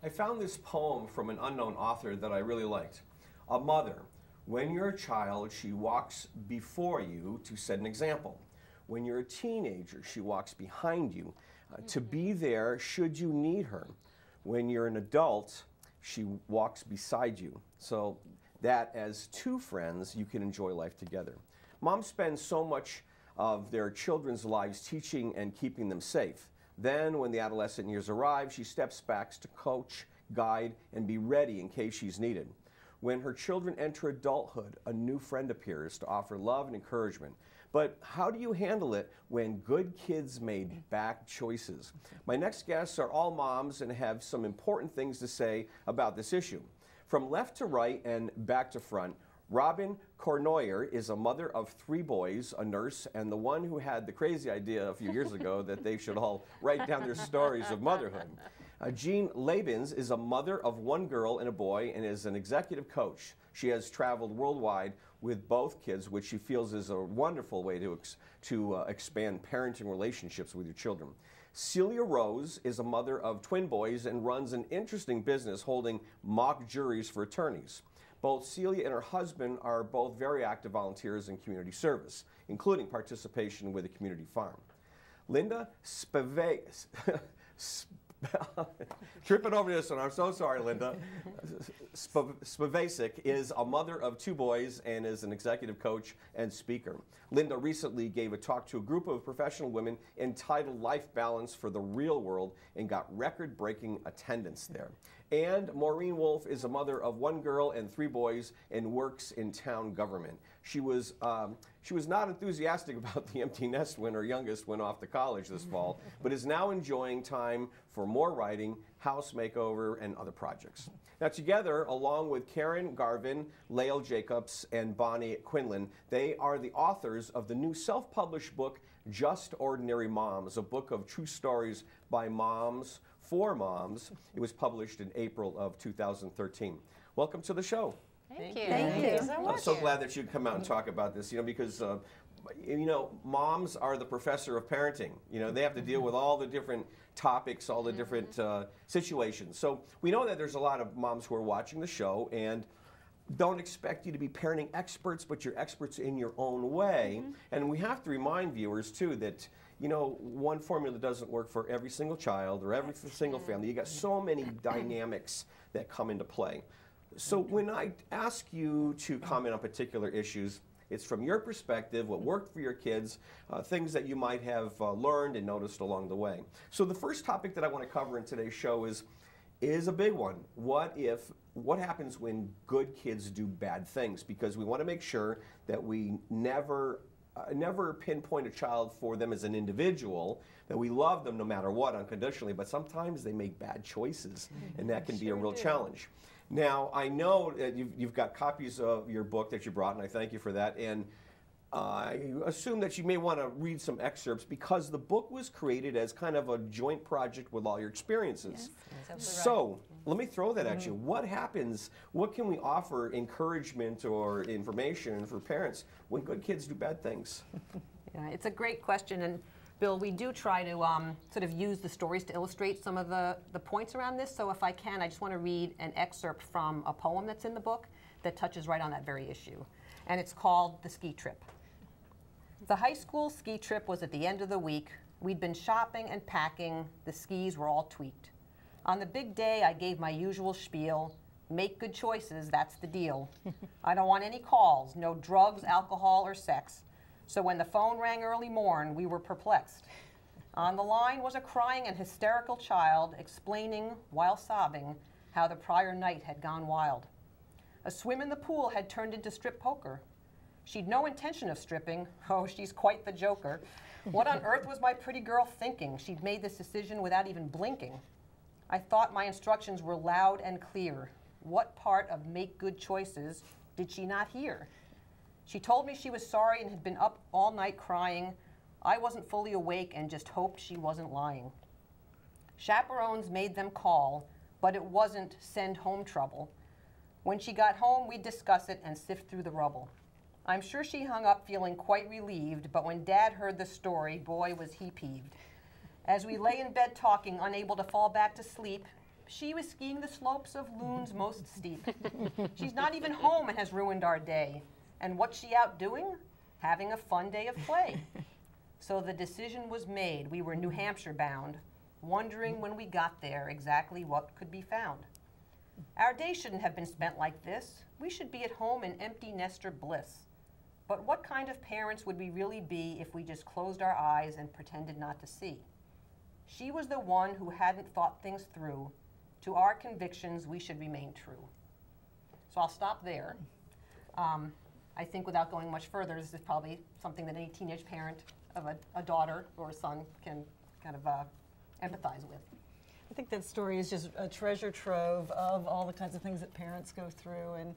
I found this poem from an unknown author that I really liked. A mother. When you're a child, she walks before you to set an example. When you're a teenager, she walks behind you to be there should you need her. When you're an adult, she walks beside you. So that as two friends, you can enjoy life together. Moms spend so much of their children's lives teaching and keeping them safe. Then, when the adolescent years arrive, she steps back to coach, guide, and be ready in case she's needed. When her children enter adulthood, a new friend appears to offer love and encouragement. But how do you handle it when good kids made bad choices? My next guests are all moms and have some important things to say about this issue. From left to right and back to front, Robin Cornoyer is a mother of 3 boys, a nurse, and the one who had the crazy idea a few years ago that they should all write down their stories of motherhood. Jean Labens is a mother of 1 girl and a boy and is an executive coach. She has traveled worldwide with both kids, which she feels is a wonderful way to expand parenting relationships with your children. Celia Rose is a mother of twin boys and runs an interesting business holding mock juries for attorneys. Both Celia and her husband are both very active volunteers in community service, including participation with a community farm. Linda tripping over this one, I'm so sorry, Linda. Spivacek is a mother of 2 boys and is an executive coach and speaker. Linda recently gave a talk to a group of professional women entitled Life Balance for the Real World and got record-breaking attendance there. And Maureen Wolf is a mother of 1 girl and 3 boys and works in town government. She was not enthusiastic about the empty nest when her youngest went off to college this fall, but is now enjoying time for more writing, house makeover, and other projects. Now together, along with Karen Garvin, Lael Jacobs, and Bonnie Quinlan, they are the authors of the new self-published book, Just Ordinary Moms, a book of true stories by moms for moms. It was published in April of 2013. Welcome to the show. Thank you. Thank you so much. I'm so glad that you come out and talk about this, because moms are the professor of parenting. They have to deal with all the different topics, all the different situations. So we know that there's a lot of moms who are watching the show and don't expect you to be parenting experts, but you're experts in your own way. And we have to remind viewers, too, that one formula doesn't work for every single child or every single family. You got so many dynamics that come into play. So when I ask you to comment on particular issues, it's from your perspective, what worked for your kids, things that you might have learned and noticed along the way. So the first topic that I want to cover in today's show is a big one. What happens when good kids do bad things? Because we want to make sure that we never pinpoint a child for them as an individual, that we love them no matter what unconditionally, but sometimes they make bad choices, and that can be a real challenge. Now, I know that you've got copies of your book that you brought, and I thank you for that. And I assume that you may want to read some excerpts because the book was created as kind of a joint project with all your experiences. Yes, so let me throw that at you. What happens, what can we offer encouragement or information for parents when good kids do bad things? Yeah, it's a great question. And Bill, we do try to sort of use the stories to illustrate some of the points around this. So if I can, I just want to read an excerpt from a poem that's in the book that touches right on that very issue. And it's called The Ski Trip. The high school ski trip was at the end of the week. We'd been shopping and packing. The skis were all tweaked. On the big day, I gave my usual spiel. Make good choices, that's the deal. I don't want any calls, no drugs, alcohol, or sex. So when the phone rang early morn, we were perplexed. On the line was a crying and hysterical child explaining, while sobbing, how the prior night had gone wild. A swim in the pool had turned into strip poker. She'd no intention of stripping. Oh, she's quite the joker. What on earth was my pretty girl thinking? She'd made this decision without even blinking. I thought my instructions were loud and clear. What part of make good choices did she not hear? She told me she was sorry and had been up all night crying. I wasn't fully awake and just hoped she wasn't lying. Chaperones made them call, but it wasn't send home trouble. When she got home, we'd discuss it and sift through the rubble. I'm sure she hung up feeling quite relieved, but when Dad heard the story, boy, was he peeved. As we lay in bed talking, unable to fall back to sleep, She was skiing the slopes of Loon's most steep. She's not even home and has ruined our day. And what's she out doing? Having a fun day of play. So the decision was made. We were New Hampshire bound, wondering when we got there exactly what could be found. Our day shouldn't have been spent like this. We should be at home in empty nester bliss. But what kind of parents would we really be if we just closed our eyes and pretended not to see? She was the one who hadn't thought things through. To our convictions, we should remain true. So I'll stop there. I think without going much further, this is probably something that any teenage parent of a daughter or a son can kind of empathize with. I think that story is just a treasure trove of all the kinds of things that parents go through, and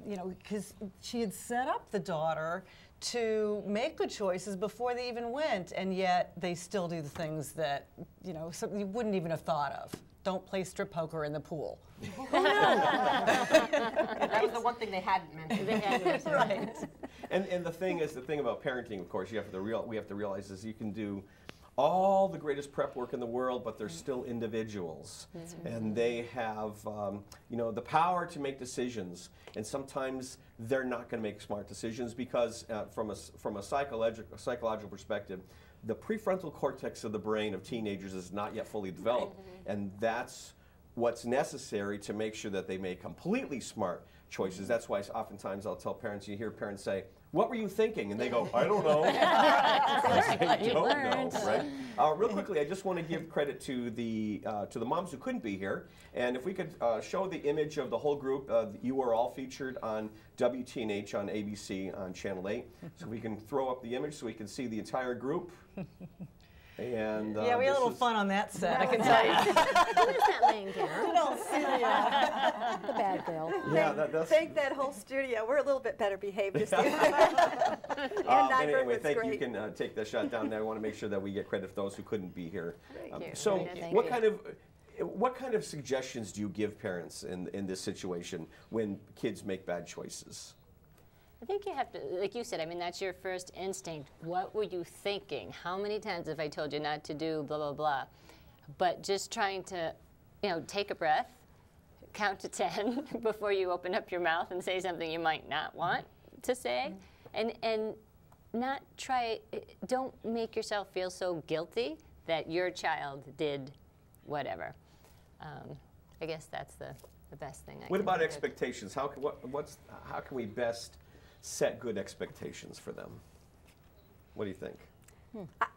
you know, because she had set up the daughter to make good choices before they even went, and yet they still do the things that, you know, something you wouldn't even have thought of. Don't play strip poker in the pool. That was the one thing they hadn't mentioned. Right. And the thing about parenting, of course, we have to realize is you can do all the greatest prep work in the world, but they're still individuals, and they have you know, the power to make decisions. And sometimes they're not going to make smart decisions because, from a psychological perspective, the prefrontal cortex of the brain of teenagers is not yet fully developed, and that's what's necessary to make sure that they make completely smart choices. That's why oftentimes I'll tell parents, you hear parents say, "What were you thinking?" And they go, "I don't know." They don't know, right? Real quickly, I just want to give credit to the moms who couldn't be here, and if we could show the image of the whole group. You are all featured on WTNH on ABC on Channel 8, so we can throw up the image so we can see the entire group. And yeah, we had a little fun on that set, I can tell you. Who is that laying down? Little Celia. The bad Bill. Yeah, that's Thank that whole studio. We're a little bit better behaved this year. Anyway, thank you. You can take the shot down there. I want to make sure that we get credit for those who couldn't be here. Thank you. So, Thank what kind of suggestions do you give parents in this situation when kids make bad choices? I think you have to, like you said, I mean, that's your first instinct. What were you thinking? How many times have I told you not to do blah, blah, blah? But just trying to, you know, take a breath, count to 10 before you open up your mouth and say something you might not want to say. And not try, don't make yourself feel so guilty that your child did whatever. I guess that's the best thing I can What about think of. expectations? How can we best set good expectations for them? What do you think?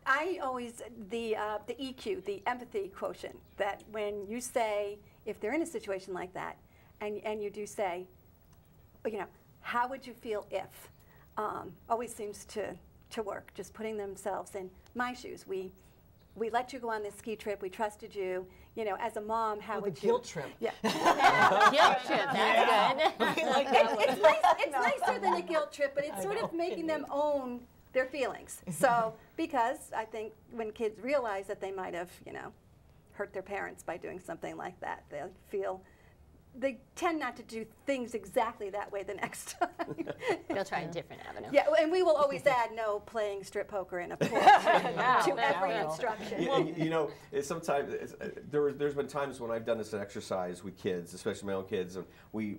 I always, the EQ, the empathy quotient, that when you say, if they're in a situation like that, and you do say, you know, how would you feel if, always seems to work, just putting themselves in my shoes. We let you go on this ski trip, we trusted you, you know, as a mom, how would The you? guilt trip. Yeah. Guilt trip, that's good. It's nicer than a guilt trip, but it's sort of making them own their feelings. So, because I think when kids realize that they might have, you know, hurt their parents by doing something like that, they tend not to do things exactly that way the next time. They'll try a different avenue. Yeah, and we will always add no playing strip poker in a pool to every instruction. You know, sometimes there's been times when I've done this exercise with kids, especially my own kids, and we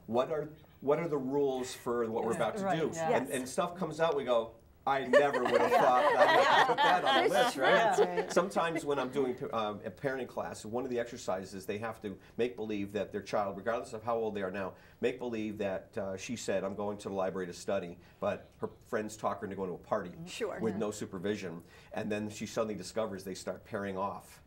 what are the rules for what we're about to do? Yeah. And stuff comes out, we go, I never would have thought I'd put that on the list, right? Yeah. Sometimes when I'm doing a parenting class, one of the exercises, they have to make believe that their child, regardless of how old they are now, make believe that she said, I'm going to the library to study, but her friends talk her into going to a party with no supervision. And then she suddenly discovers they start pairing off.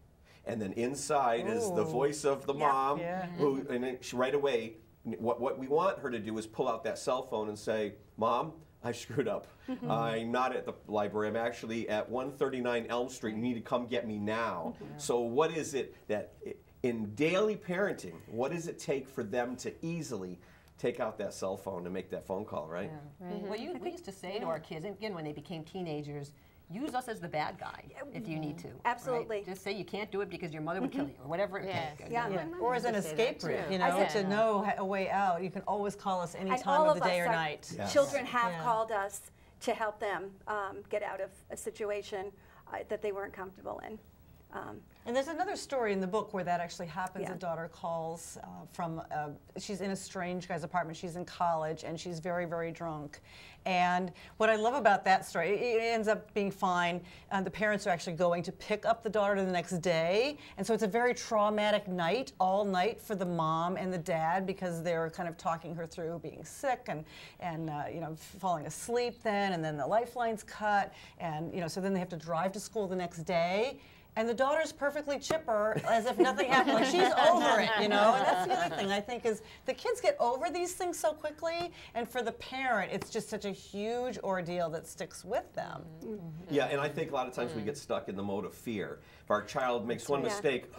And then inside is the voice of the mom, who, and then she, right away, what we want her to do is pull out that cell phone and say, Mom, I screwed up. I'm not at the library. I'm actually at 139 Elm Street. You need to come get me now. So what is it that, in daily parenting, what does it take for them to easily take out that cell phone and make that phone call, right? Yeah. Right. Well, we used to say to our kids, and again, when they became teenagers, use us as the bad guy if you need to. Absolutely. Right? Just say you can't do it because your mother would kill you, or whatever it takes. Yeah. Yeah. Or as an escape route, you know, to know a way out. You can always call us any And time all of the day us, or our night. Children have called us to help them get out of a situation that they weren't comfortable in. And there's another story in the book where that actually happens. Yeah. A daughter calls she's in a strange guy's apartment. She's in college, and she's very, very drunk. And what I love about that story, it ends up being fine. The parents are actually going to pick up the daughter the next day. And so it's a very traumatic night, all night for the mom and the dad, because they're kind of talking her through being sick and you know, falling asleep then, and then the lifeline's cut. And, you know, so then they have to drive to school the next day. And the daughter's perfectly chipper, as if nothing happened. Like, she's over it, you know? And that's the other thing, I think, is the kids get over these things so quickly, and for the parent, it's just such a huge ordeal that sticks with them. Yeah, and I think a lot of times we get stuck in the mode of fear. If our child makes one Yeah. mistake,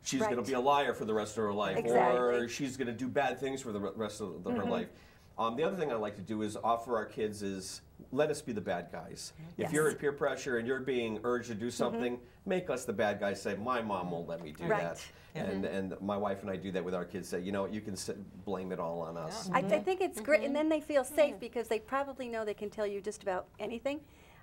she's Right. going to be a liar for the rest of her life, Exactly. or she's going to do bad things for the rest of her life. The other thing I like to do is offer our kids is let us be the bad guys. If Yes. you're at peer pressure and you're being urged to do something, make us the bad guys. Say, my mom won't let me do Right. that. And my wife and I do that with our kids. Say, you know, you can blame it all on us. I think it's great, and then they feel safe because they probably know they can tell you just about anything.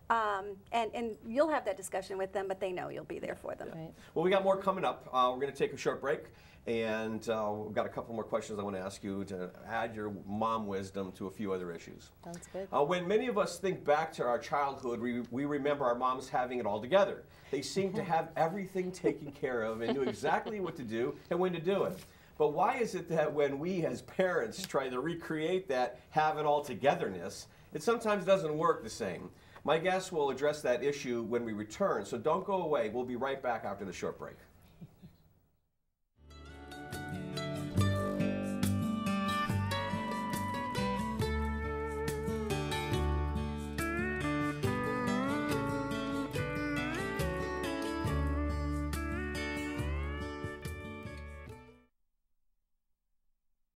And you'll have that discussion with them, but they know you'll be there for them. Right. Well, we got more coming up. We're going to take a short break, and we've got a couple more questions I want to ask you to add your mom wisdom to a few other issues. Sounds good. When many of us think back to our childhood, we remember our moms having it all together. They seemed to have everything taken care of and knew exactly what to do and when to do it. But why is it that when we as parents try to recreate that have it all togetherness, it sometimes doesn't work the same? My guests will address that issue when we return, so don't go away. We'll be right back after the short break.